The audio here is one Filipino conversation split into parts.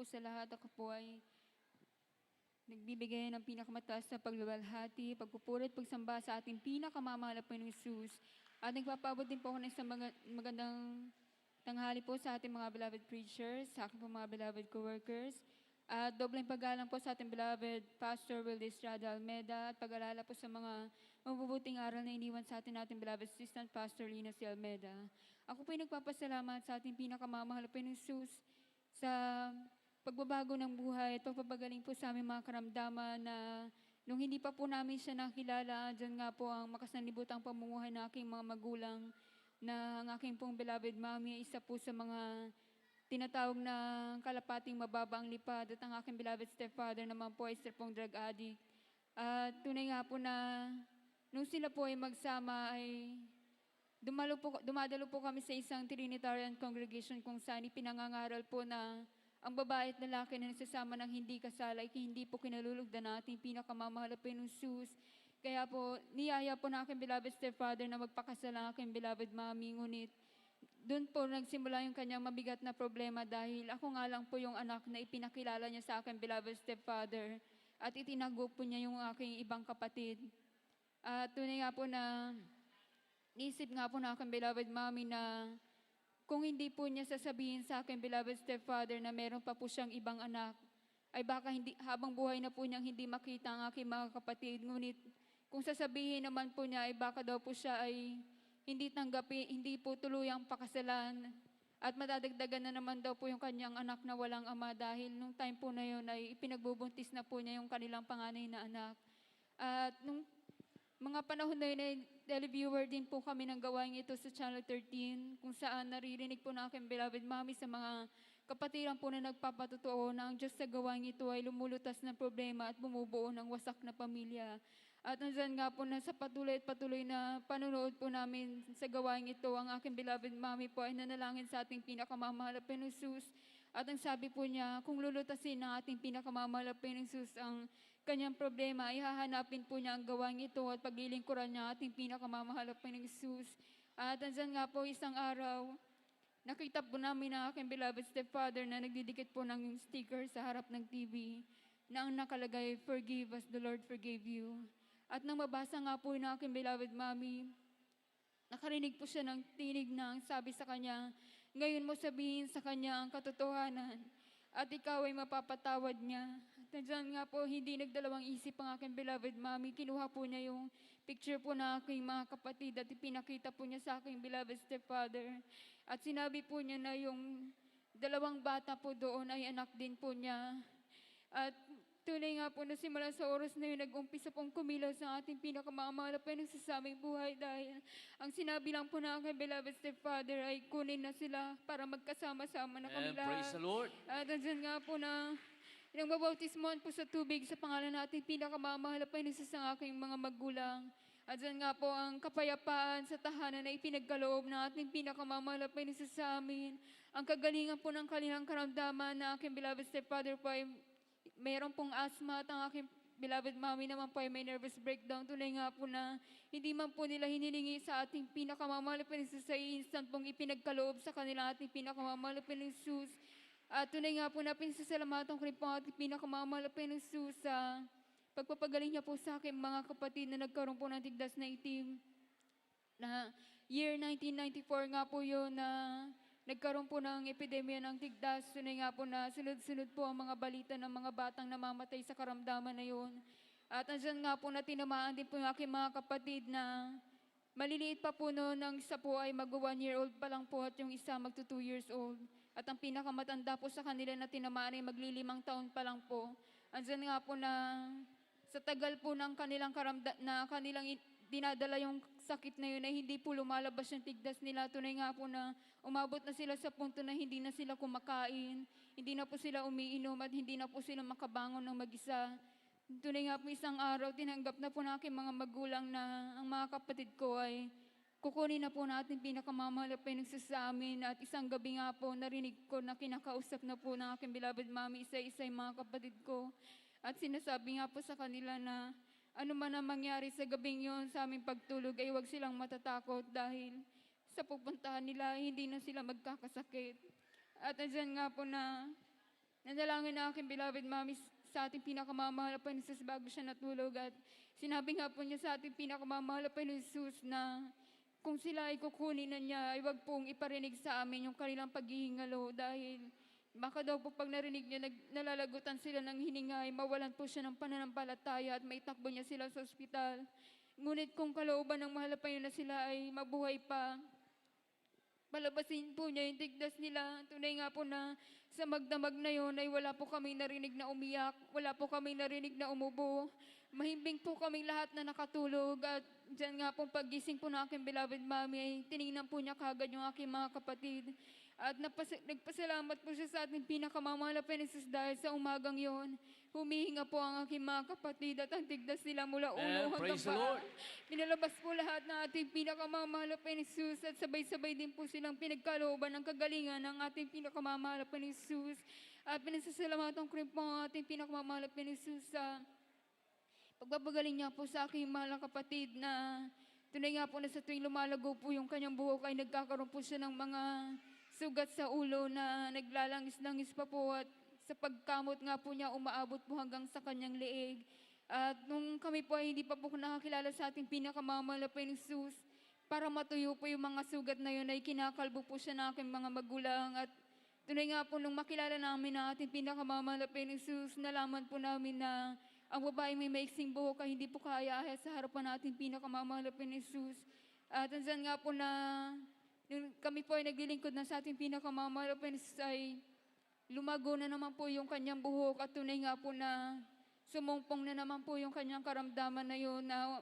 po sa lahat, ako po ay nagbibigay ng pinakamataas na pagluwalhati, pagpupuri at pagsamba sa ating pinakamamahal na Panginoong Hesus. At nagpapaabot din po ako ng isang magandang tanghali po sa ating mga beloved preachers, sa aking po mga beloved co-workers. At dobleng paggalang po sa ating beloved Pastor Will Estrada Almeda at pag-alala po sa mga mabubuting aral na iniwan sa ating beloved assistant Pastor Lina C. Almeda. Ako po ay nagpapasalamat sa ating pinakamamahal na Panginoong Hesus sa pagbabago ng buhay at pagpapagaling po sa aming mga karamdaman na nung hindi pa po namin siya nakilala, dyan nga po ang makasanlibutang pamumuhay ng aking mga magulang na ang aking pong beloved mommy ay isa po sa mga tinatawag na kalapating mababa ang lipad at ang aking beloved stepfather naman po ay isa pong drug addict. At tunay nga po na nung sila po ay magsama ay dumadalo po kami sa isang Trinitarian congregation kung saan ipinangangaral po na ang babae at lalaki na nagsasama ng hindi kasal ay hindi po kinalulugdan na ating pinakamamahal na Panginoong Hesus. Kaya po, niyaya po na aking beloved stepfather na magpakasal ang aking beloved mommy. Ngunit doon po nagsimula yung kanyang mabigat na problema dahil ako nga lang po yung anak na ipinakilala niya sa aking beloved stepfather at itinago po niya yung aking ibang kapatid. At tunay nga po na isip nga po na aking beloved mommy na kung hindi po niya sasabihin sa akin, beloved stepfather, na meron pa po siyang ibang anak, ay baka habang buhay na po niyang hindi makita ang aking mga kapatid. Ngunit kung sasabihin naman po niya, ay baka daw po siya ay hindi po tuluyang pakasalan. At madadagdagan na naman daw po yung kanyang anak na walang ama dahil nung time po na yun ay ipinagbubuntis na po niya yung kanilang panganay na anak. At nung mga panahon na yun ay televiewer din po kami ng gawain ito sa Channel 13 kung saan naririnig po na aking beloved mommy sa mga kapatiran po na nagpapatotoo na ang Diyos sa gawain ito ay lumulutas ng problema at bumubuo ng wasak na pamilya. At nandyan nga po na sa patuloy at patuloy na panunood po namin sa gawain ito, ang aking beloved mommy po ay nanalangin sa ating pinakamamahal na Panginoong Hesus. At ang sabi po niya, kung lulutasin ng ating pinakamamahal na Panginoong Hesus ang kanyang problema, ay hahanapin po niya ang gawain ito at paglilingkuran niya ating pinakamamahal na Panginoong Hesus. At nandyan nga po isang araw, nakita po namin ang aking beloved stepfather na nagdidikit po ng sticker sa harap ng TV na ang nakalagay, "Forgive as the Lord forgave you." At nang mabasa nga po ng aking beloved mommy, nakarinig po siya ng tinig na ang sabi sa kanya, "Ngayon mo sabihin sa kanya ang katotohanan at ikaw ay mapapatawad niya." At nandiyan nga po, hindi nagdalawang isip ang aking beloved mommy. Kinuha po niya yung picture po ng aking mga kapatid at ipinakita po niya sa aking beloved stepfather. At sinabi po niya na yung dalawang bata po doon ay anak din po niya. At tunay nga po na simula sa oras na yun, nag-umpisa pong kumilos ang ating pinakamamahal na Panginoon sa aming buhay dahil ang sinabi lang po ng aking beloved stepfather ay kunin na sila para magkasama-sama na kami And praise lahat. the Lord. At andyan nga po na nang po sa tubig sa pangalan nating pinakamamahal na Panginoon sa aking mga magulang. At dyan nga po ang kapayapaan sa tahanan na ipinagkaloob ng ating pinakamamahal na Panginoon sa amin. Ang kagalingan po ng kanilang karamdaman na aking beloved stepfather po ay mayroon pong asthma at ang aking beloved mommy naman po ay may nervous breakdown. Tunay nga po na hindi man po nila hinilingi sa ating pinakamamahal na Panginoon sa instant pong ipinagkaloob sa kanila ating pinakamamahal na Panginoon Hesus. At tunay nga po na pinsasalamatan ko rin po ang ating pinakamamahal na Panginoon Hesus sa pagpapagaling niya po sa aking mga kapatid na nagkaroon po ng tigdas na itim. Na year 1994 nga po yun na nagkaroon po ng epidemya ng tigdas. Tunay nga po na sunod-sunod po ang mga balita ng mga batang namamatay sa karamdaman na yun. At andyan nga po na tinamaan din po yung aking mga kapatid na maliliit pa po noon, ang isa po ay mag-1-year-old pa lang po at yung isa mag-2 years old. At ang pinakamatanda po sa kanila na tinamaan ay magli-5 taon pa lang po. Andyan nga po na sa tagal po ng kanilang dinadala yung sakit na yun ay hindi po lumalabas yung tigdas nila. Tunay nga po na umabot na sila sa punto na hindi na sila kumakain, hindi na po sila umiinom at hindi na po sila makabangon ng mag-isa. Tunay nga po isang araw, tinanggap na po ng aking mga magulang na ang mga kapatid ko ay kukunin na po natin pinakamamahal na Panginoon sa amin. At isang gabi nga po, narinig ko na kinakausap na po ng aking beloved mommy isa-isa yung mga kapatid ko. At sinasabi nga po sa kanila na ano man ang mangyari sa gabing yon sa aming pagtulog ay huwag silang matatakot dahil sa pupuntahan nila hindi na sila magkakasakit. At andyan nga po na Nanalangin na aking beloved mommy sa ating pinakamamahal na Panginoon Jesus bago siya natulog, at sinabi nga po niya sa ating pinakamamahal na Panginoon Jesus na kung sila ay kukunin na niya, ay wag pong iparinig sa amin yung kanilang paghihingalo, dahil baka daw po pag narinig niya, nalalagutan sila ng hininga, ay mawalan po siya ng pananampalataya at maitakbo niya sila sa ospital. Ngunit kung kalooban ng mahal na Panginoon na sila ay mabuhay pa, palabasin po niya yung tigdas nila. Tunay nga po na sa magdamag na yon ay wala po kami narinig na umiyak, wala po kami narinig na umubo. Mahimbing po kaming lahat na nakatulog, at dyan nga po paggising po ng aking beloved mommy ay tinignan po niya kagad yung aking mga kapatid. At nagpasalamat po siya sa ating pinakamamahal na Panginoon Jesus dahil sa umagang yon, humihinga po ang aking mga kapatid at ang tigdas nila mula ulo hanggang praise the paa. Lord. Pinalabas po lahat ng ating pinakamamahal na Panginoon Jesus, at sabay-sabay din po silang pinagkalooban ng kagalingan ng ating pinakamamahal na Panginoon Jesus. At pinasasalamatan ko rin po ang ating pinakamamahal na Panginoon Jesus sa pagbabagaling niya po sa aking mahal na kapatid, na tunay nga po na sa tuwing lumalago po yung kanyang buhok ay nagkakaroon po siya ng mga sugat sa ulo na naglalangis-langis pa po, at sa pagkamot nga po niya umaabot po hanggang sa kanyang leeg. At nung kami po ay hindi pa po nakakilala sa ating pinakamamahal na Panginoon Jesus, para matuyo po yung mga sugat na yun ay kinakalbo po siya ng aking mga magulang. At tunay nga po nung makilala namin ang ating pinakamamahal na Panginoon Jesus, nalaman po namin na ang babae may maiksing buhok ay hindi po kaya sa harapan nating pinakamamahal na Panginoon Jesus. At andyan nga po na nung kami po ay naglilingkod na sa ating pinakamamahal na Panginoon Jesus, ay lumago na naman po yung kanyang buhok, at tunay nga po na sumumpong na naman po yung kanyang karamdaman na yun, na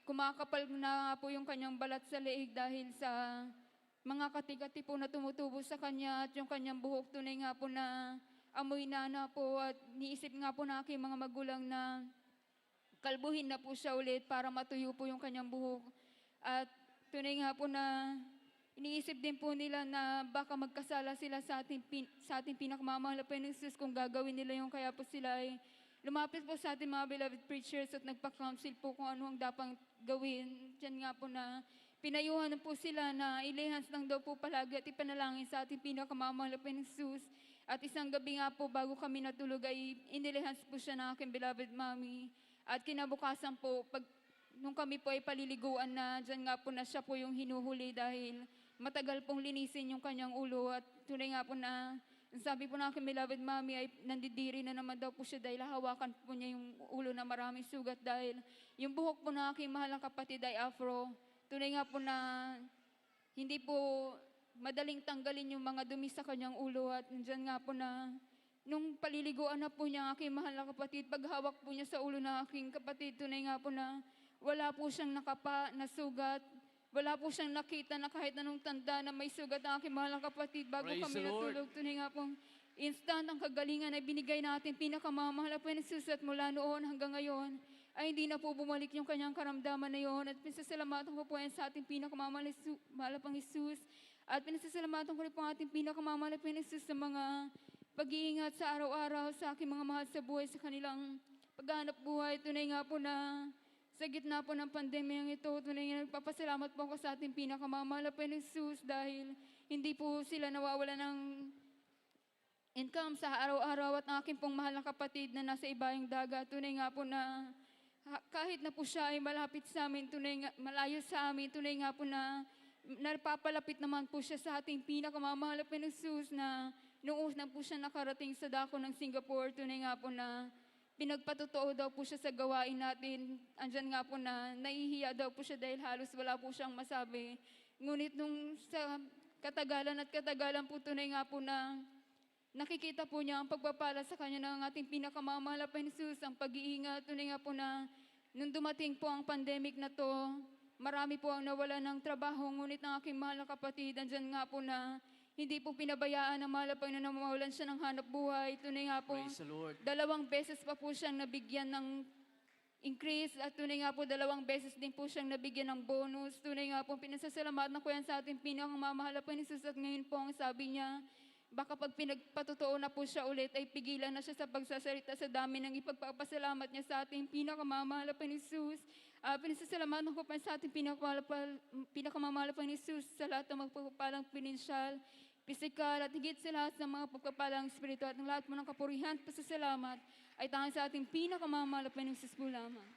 kumakapal na po yung kanyang balat sa leeg dahil sa mga kati-kati po na tumutubo sa kanya, at yung kanyang buhok tunay nga po na amoy na po, at niisip nga po na aking mga magulang na kalbuhin na po siya ulit para matuyo po yung kanyang buhok. At tunay nga po na iniisip din po nila na baka magkasala sila sa ating pinakamamahal na Panginoon Jesus kung gagawin nila yung, kaya po sila ay lumapit po sa ating mga beloved preachers at nagpa-counsel po kung ano ang dapat gawin. Diyan nga po na pinayuhan po sila na ilihans lang daw po palagi at ipanalangin sa ating pinakamamahal na Panginoon Jesus. At isang gabi nga po bago kami natulog ay inilihans po siya ng aking beloved mommy. At kinabukasan po, nung kami po ay paliliguan na, dyan nga po na siya po yung hinuhuli dahil matagal pong linisin yung kanyang ulo. At tunay nga po na, sabi po na aking beloved mommy ay nandidiri na naman daw po siya dahil hawakan po niya yung ulo na maraming sugat dahil yung buhok po na aking mahal na kapatid ay afro. Tunay nga po na hindi po madaling tanggalin yung mga dumi sa kanyang ulo. At dyan nga po na nung paliliguan na po niya ang aking mahal na kapatid, paghawak po niya sa ulo ng aking kapatid, tunay nga po na wala po siyang nakapa na sugat. Wala po siyang nakita na kahit anong tanda na may sugat ang aking mahal na kapatid bago Praise kami the Lord. natulog. Tunay nga pong instant ang kagalingan ay binigay natin pinakamamahal na Panginoon Jesus, at mula noon hanggang ngayon ay hindi na po bumalik yung kanyang karamdaman na yon. At pinasasalamatan ko po yan sa ating pinakamamahal na Panginoon Jesus. At pinasasalamatan ko rin po ang ating pinakamamahal na Panginoon Jesus sa mga pag-iingat sa araw-araw sa aking mga mahal sa buhay, sa kanilang paghanap buhay. Tunay nga po na sa gitna po ng pandemyang ito, tunay nga nagpapasalamat po ako sa ating pinakamamahal na Panginoon Jesus dahil hindi po sila nawawala ng income sa araw-araw. At ang aking pong mahal na kapatid na nasa ibayang dagat, tunay nga po na kahit na po siya ay malapit sa amin, tunay nga, malayo sa amin, tunay nga po na napapalapit naman po siya sa ating pinakamamahal na Panginoon Jesus, na noong una po siya nakarating sa dako ng Singapore. Tunay nga po na pinagpatotoo daw po siya sa gawain natin. Andyan nga po na nahihiya daw po siya dahil halos wala po siyang masabi. Ngunit nung sa katagalan po, tunay nga po na nakikita po niya ang pagpapala sa kanya ng ating pinakamamahal na Panginoon Jesus, ang pag-iingat. Tunay nga po na nung dumating po ang pandemic na to, marami po ang nawala ng trabaho. Ngunit ang aking mahal na kapatid, andyan nga po na hindi po pinabayaan ng mahal na Panginoon na mawalan siya ng hanap buhay. Tunay nga po, Praise the Lord. 2 beses pa po siyang nabigyan ng increase, at tunay nga po 2 beses din po siyang nabigyan ng bonus. Tunay nga po, pinasasalamatan ko yan sa ating pinakamamahal na Panginoon Jesus. At ngayon po ang sabi niya, baka pag pinagpatotoo na po siya ulit ay pigilan na siya sa pagsasalita sa dami ng ipagpapasalamat niya sa ating pinakamamahal na Panginoon Jesus. Pinasasalamatan ko pa sa ating pinakamamahal na Panginoon Jesus sa lahat ng magpapalang pinansyal. pisikal at higit sa lahat ng mga pagpapalang espiritual at ng lahat mo ng kapurihan at pasasalamat ay tanging sa ating pinakamamahal na Panginoong Hesus po lamang.